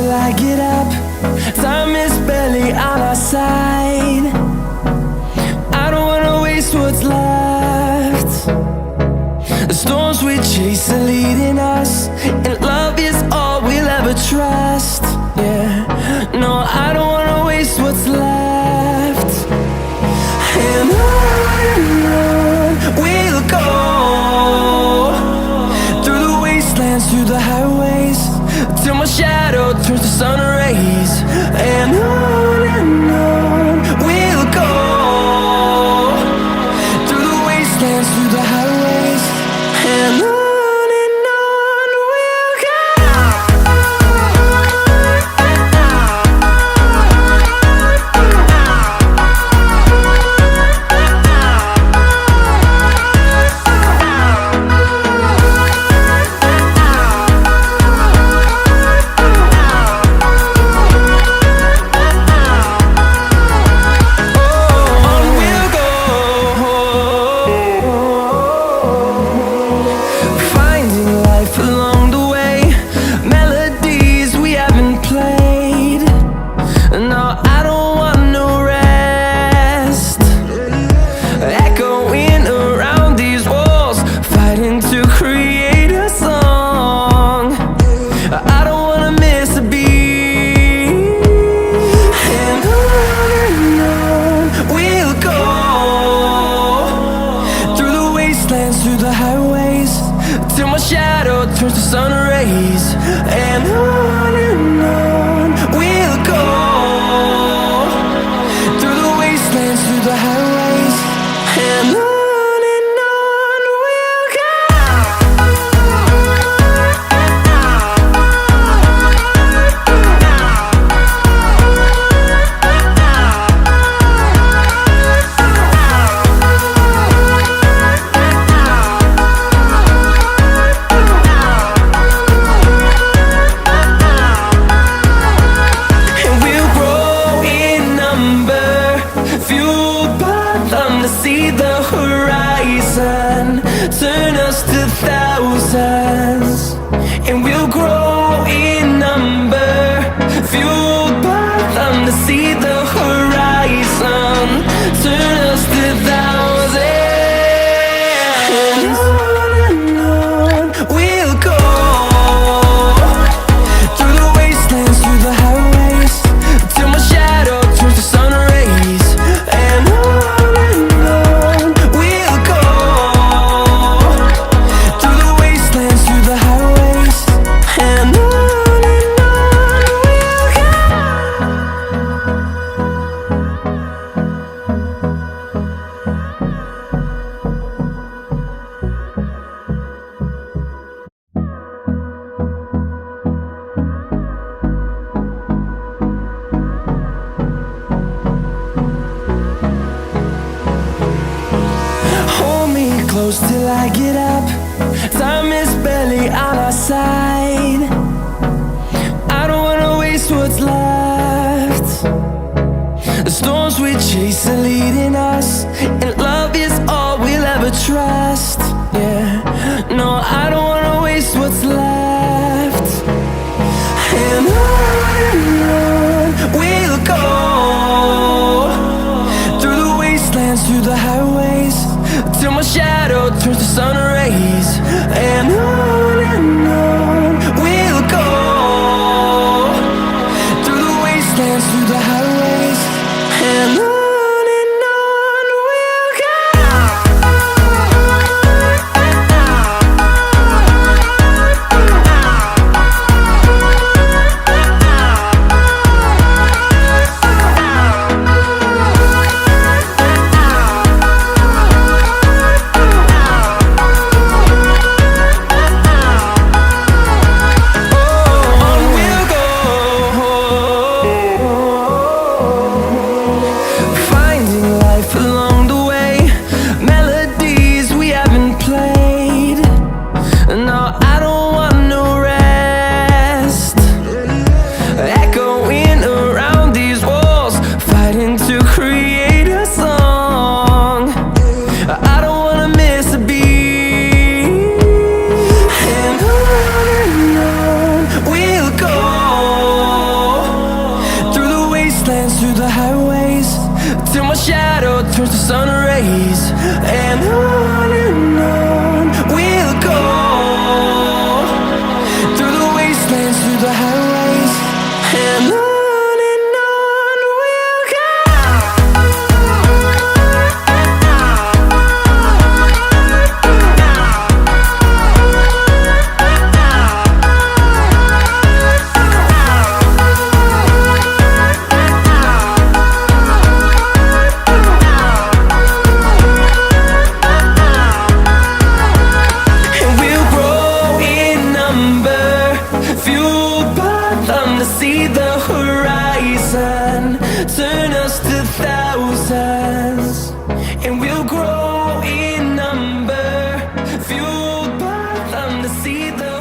till I get up. Time is barely on our side. I don't wanna waste what's left. The storms we chase are leading us, and love is all we'll ever trust. Yeah, no, I don't wanna waste what's left. And on we'll go, through the wastelands, through the highways, till my shadow turns to sun rays. And on we'll go, through the wastelands, through the highways, and on we'll go. Through the highways, till my shadow turns to sun rays. And on we'll go, through the wastelands, through the highways, and on we'll go. See the horizon turn us to thousands, and we'll grow in number, fueled by them. To see the horizon turn us to thousands, and on we'll go, through the wastelands, through the highways, till my shadow turns to sun rays. And close till I get up. Time is barely on our side. I don't wanna waste what's left. The storms we chase are leading us, and love is all we'll ever trust. Yeah, no, I don't wanna waste what's left. And on we'll go, through the wastelands, through the highways, till my shadow turns to sun rays. And on we'll go, through the wastelands, through the highways, and on. Oh, wastelands, through the highways, till my shadow turns to sun rays. And on we'll go, through the wastelands, through the highways, and on we'll go. See the horizon turn us to thousands, and we'll grow in number, fueled by them to see the